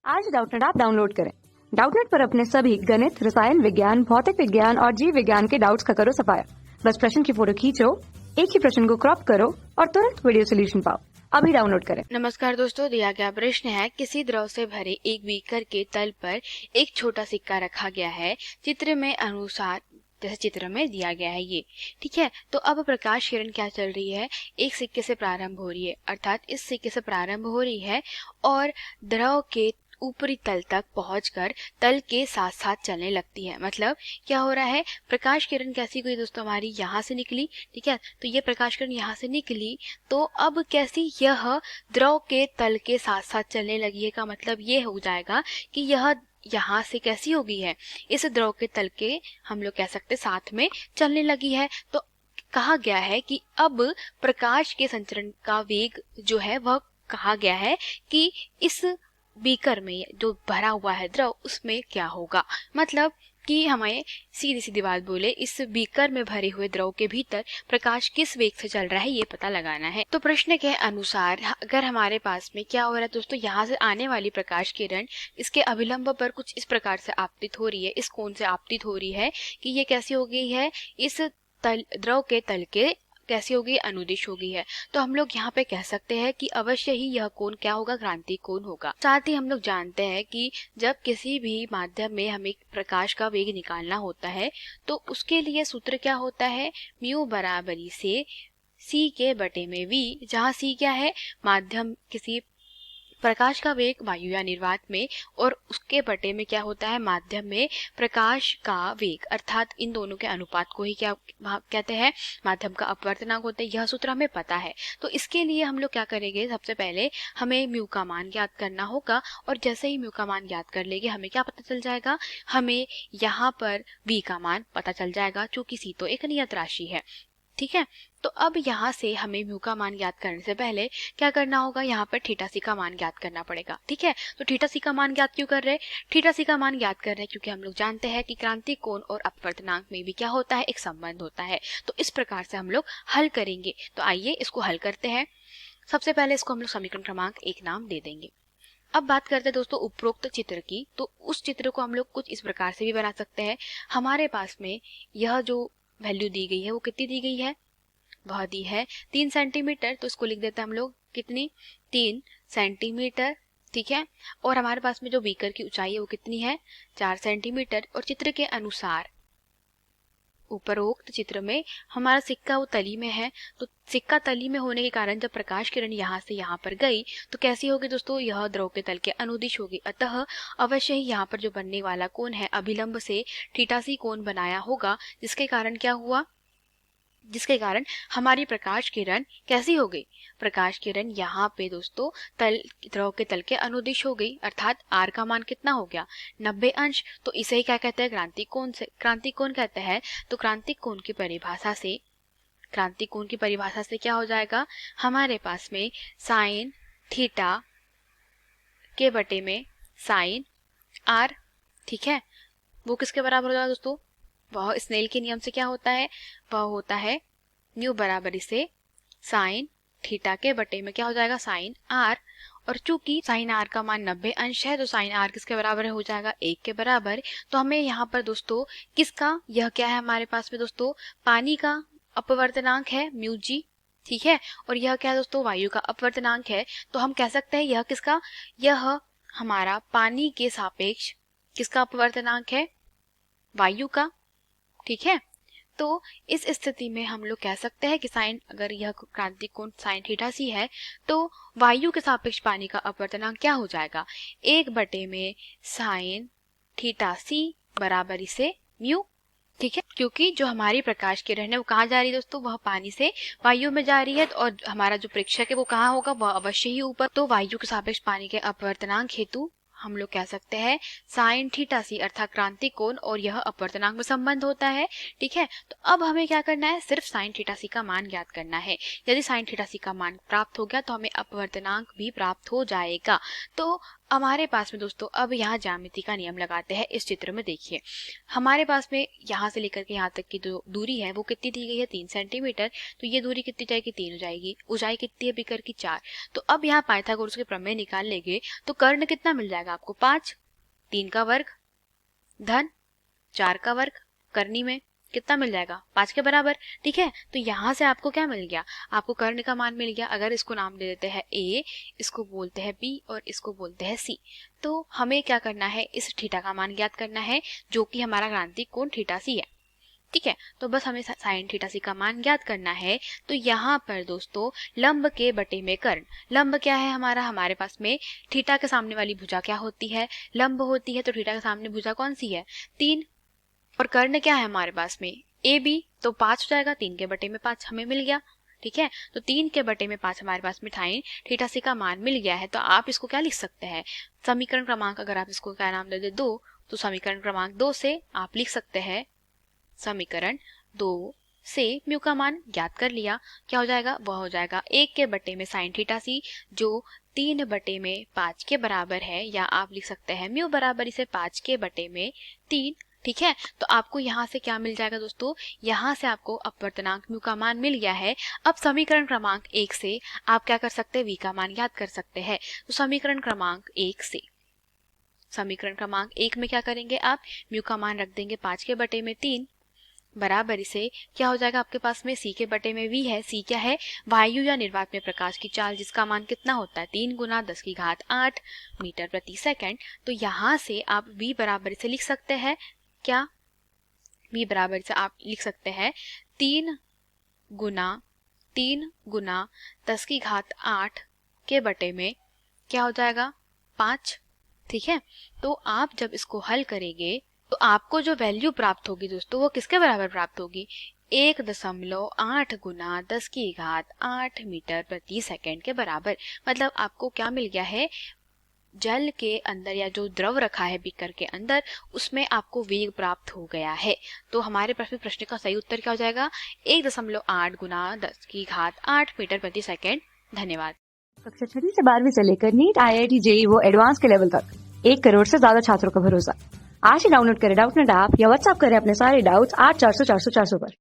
आज Doubtnut app download करें। Doubtnut पर अपने सभी गणित, रसायन विज्ञान, भौतिक विज्ञान और जीव विज्ञान के डाउट्स का करो सफाया। बस प्रश्न की फोटो खींचो, एक ही प्रश्न को क्रॉप करो और तुरंत वीडियो सोल्यूशन पाओ। अभी डाउनलोड करें। नमस्कार दोस्तों, दिया गया प्रश्न है किसी द्रव से भरे एक बीकर के तल पर एक छोटा सिक्का रखा गया है, चित्र में अनुसार जैसे चित्र में दिया गया है ये। ठीक है, तो अब प्रकाश किरण क्या चल रही है, एक सिक्के से प्रारंभ हो रही है, अर्थात इस सिक्के से प्रारंभ हो रही है और द्रव के ऊपरी तल तक पहुंचकर तल के साथ साथ चलने लगती है। मतलब क्या हो रहा है, प्रकाश किरण कैसी हुई दोस्तों, हमारी यहाँ से निकली। ठीक है, तो ये प्रकाश किरण यहाँ से निकली, तो अब कैसी यह द्रव के तल के साथ साथ चलने लगी है, का मतलब ये हो जाएगा कि यह यहाँ से कैसी हो गई है, इस द्रव के तल के हम लोग कह सकते साथ में चलने लगी है। तो कहा गया है कि अब प्रकाश के संचरण का वेग जो है वह कहा गया है कि इस बीकर में जो भरा हुआ है द्रव उसमें क्या होगा। मतलब कि हमें सीधी सीधी बात बोले, इस बीकर में भरे हुए द्रव के भीतर प्रकाश किस वेग से चल रहा है ये पता लगाना है। तो प्रश्न के अनुसार अगर हमारे पास में क्या हो रहा है दोस्तों, यहाँ से आने वाली प्रकाश किरण इसके अभिलंब पर कुछ इस प्रकार से आपतित हो रही है, इस कोण से आपतित हो रही है कि ये कैसी हो गई है, इस तल द्रव के तल के कैसी होगी, अनुदिश हो गई है। तो हम लोग यहाँ पे कह सकते हैं कि अवश्य ही यह कोण क्या होगा, क्रांति कोण होगा। साथ ही हम लोग जानते हैं कि जब किसी भी माध्यम में हमें प्रकाश का वेग निकालना होता है तो उसके लिए सूत्र क्या होता है, म्यू बराबरी से c के बटे में v, जहाँ c क्या है, माध्यम किसी प्रकाश का वेग वायु या निर्वात में, और उसके बटे में क्या होता है, माध्यम में प्रकाश का वेग, अर्थात इन दोनों के अनुपात को ही क्या कहते हैं, माध्यम का अपवर्तनांक होता है। यह सूत्र हमें पता है। तो इसके लिए हम लोग क्या करेंगे, सबसे पहले हमें म्यू का मान ज्ञात करना होगा, और जैसे ही म्यू का मान ज्ञात कर लेंगे हमें क्या पता चल जाएगा, हमें यहाँ पर v का मान पता चल जाएगा, क्योंकि c तो एक नियत राशि है। ठीक है, तो अब यहाँ से हमें म्यू का मान ज्ञात करने से पहले क्या करना होगा, यहाँ पर थीटा सी का मान ज्ञात करना पड़ेगा। ठीक है, तो थीटा सी का मान ज्ञात क्यों कर रहे हैं, थीटा सी का मान ज्ञात कर रहे हैं क्योंकि हम लोग जानते हैं कि क्रांति कोण और अपवर्तनांक में भी क्या होता है, एक संबंध होता है। तो इस प्रकार से हम लोग हल करेंगे। तो आइए इसको हल करते हैं। सबसे पहले इसको हम लोग समीकरण क्रमांक 1 नाम दे देंगे। अब बात करते हैं दोस्तों उपरोक्त चित्र की। तो उस चित्र को हम लोग कुछ इस प्रकार से भी बना सकते हैं। हमारे पास में यह जो वैल्यू दी गई है वो कितनी दी गई है, वह दी है 3 सेंटीमीटर। तो इसको लिख देते हैं हम लोग कितनी, 3 सेंटीमीटर। ठीक है, और हमारे पास में जो बीकर की ऊंचाई है वो कितनी है, 4 सेंटीमीटर। और चित्र के अनुसार उपरोक्त चित्र में हमारा सिक्का वो तली में है, तो सिक्का तली में होने के कारण जब प्रकाश किरण यहाँ से यहाँ पर गई तो कैसी होगी दोस्तों, यह द्रव के तल के अनुदिश होगी। अतः अवश्य ही यहाँ पर जो बनने वाला कोण है अभिलंब से थीटा सी कोण बनाया होगा, जिसके कारण क्या हुआ, जिसके कारण हमारी प्रकाश किरण कैसी हो गई, प्रकाश किरण यहाँ पे दोस्तों तल द्रव के तल के अनुदिश हो गई, अर्थात r का मान कितना हो गया, 90 अंश। तो इसे ही क्या कहते हैं, क्रांति कोण से क्रांति कोण कहते हैं। तो क्रांति कोण की परिभाषा से, क्रांति कोण की परिभाषा से क्या हो जाएगा, हमारे पास में साइन थीटा के बटे में साइन r। ठीक है, वो किसके बराबर हो जाएगा दोस्तों, वह स्नेल के नियम से क्या होता है, वह होता है म्यू बराबरी से साइन थीटा के बटे में क्या हो जाएगा, साइन आर। और चूंकि साइन आर का मान 90 अंश है तो साइन आर किसके बराबर हो जाएगा, 1 के बराबर। तो हमें यहाँ पर दोस्तों किसका, यह क्या है हमारे पास में दोस्तों, पानी का अपवर्तनांक है म्यू जी। ठीक है, और यह क्या है दोस्तों, वायु का अपवर्तनांक है। तो हम कह सकते हैं यह किसका, यह हमारा पानी के सापेक्ष किसका अपवर्तनांक है, वायु का। ठीक है, तो इस स्थिति में हम लोग कह सकते हैं कि साइन, अगर यह क्रांति कोण साइन थीटा सी है तो वायु के सापेक्ष पानी का अपवर्तनांक क्या हो जाएगा, 1 बटे में साइन थीटा सी बराबरी से म्यू। ठीक है, क्योंकि जो हमारी प्रकाश किरण है वो कहाँ जा रही है दोस्तों, वह पानी से वायु में जा रही है, और हमारा जो प्रेक्षक है वो कहाँ होगा, वह अवश्य ही ऊपर। तो वायु के सापेक्ष पानी के अपवर्तनांक हेतु हम लोग कह सकते हैं साइन थीटा सी अर्थात क्रांति कोण और यह अपवर्तनांक में संबंध होता है। ठीक है, तो अब हमें क्या करना है, सिर्फ साइन थीटा सी का मान ज्ञात करना है। यदि साइन थीटा सी का मान प्राप्त हो गया तो हमें अपवर्तनांक भी प्राप्त हो जाएगा। तो हमारे पास में दोस्तों अब यहाँ ज्यामिति का नियम लगाते हैं। इस चित्र में देखिए, हमारे पास में यहाँ से लेकर के यहाँ तक की जो दूरी है वो कितनी दी गई है, 3 सेंटीमीटर। तो ये दूरी कितनी जाएगी, 3 हो जाएगी। ऊंचाई कितनी है बीकर की, 4। तो अब यहाँ पाइथागोरस के प्रमेय निकाल लेंगे तो कर्ण कितना मिल जाएगा आपको, 5। 3 का वर्ग धन 4 का वर्ग, करनी में कितना मिल जाएगा, 5 के बराबर। ठीक है, तो यहाँ से आपको क्या मिल गया, आपको कर्ण का मान मिल गया। अगर इसको नाम दे देते हैं ए, इसको बोलते हैं बी और इसको बोलते हैं सी। तो हमें क्या करना है, इस थीटा का मान ज्ञात करना है जो कि हमारा क्रांतिक कोण थीटा सी है। ठीक है, तो बस हमें साइन थीटा सी का मान ज्ञात करना है। तो यहाँ पर दोस्तों लंब के बटे में कर्ण, लंब क्या है हमारा, हमारे पास में थीटा के सामने वाली भुजा क्या होती है, लंब होती है। तो थीटा के सामने भुजा कौन सी है, 3। और कर्ण क्या है हमारे पास में, ए बी। तो 5 हो जाएगा, 3 के बटे में 5 हमें मिल गया। ठीक है, तो 3 के बटे में 5 हमारे पास में साइन थीटा सी का मान मिल गया है। तो आप इसको क्या लिख सकते हैं, समीकरण क्रमांक, अगर आप इसको क्या नाम दे दे 2, तो समीकरण क्रमांक 2 से आप लिख सकते हैं, समीकरण 2 से म्यू का मान ज्ञात कर लिया। क्या हो जाएगा, वह हो जाएगा 1 के बटे में साइन थीटा सी जो 3 बटे में 5 के बराबर है, या आप लिख सकते हैं म्यू बराबर इसे 5 के बटे में 3। ठीक है, तो आपको यहाँ से क्या मिल जाएगा दोस्तों, यहाँ से आपको अपवर्तनांक म्यू का मान मिल गया है। अब समीकरण क्रमांक 1 से आप क्या कर सकते हैं, वी का मान ज्ञात कर सकते हैं। तो समीकरण क्रमांक 1 से, समीकरण क्रमांक 1 में क्या करेंगे आप, म्यू का मान रख देंगे 5 के बटे में 3 बराबर इसे क्या हो जाएगा, आपके पास में सी के बटे में वी है। सी क्या है, वायु या निर्वात में प्रकाश की चाल, जिसका मान कितना होता है, 3 गुना 10 की घात 8 मीटर प्रति सेकंड। तो यहाँ से आप वी बराबर इसे लिख सकते हैं, क्या, v बराबर से आप लिख सकते हैं 3 गुना 10 की घात 8 के बटे में क्या हो जाएगा, 5। ठीक है, तो आप जब इसको हल करेंगे तो आपको जो वैल्यू प्राप्त होगी दोस्तों वो किसके बराबर प्राप्त होगी, 1.8 गुना 10 की घात 8 मीटर प्रति सेकंड के बराबर। मतलब आपको क्या मिल गया है, जल के अंदर या जो द्रव रखा है बीकर के अंदर, उसमें आपको वेग प्राप्त हो गया है। तो हमारे प्रश्न का सही उत्तर क्या हो जाएगा, 1.8 गुना 10 की घात 8 मीटर प्रति सेकंड। धन्यवाद। कक्षा 6 से 12वीं से लेकर नीट, IIT, JEE वो एडवांस के लेवल तक 1 करोड़ से ज्यादा छात्रों का भरोसा। आज ही डाउनलोड करें डाउटनेट ऐप या व्हाट्सएप करें अपने सारे डाउट्स 8400 400 400 पर।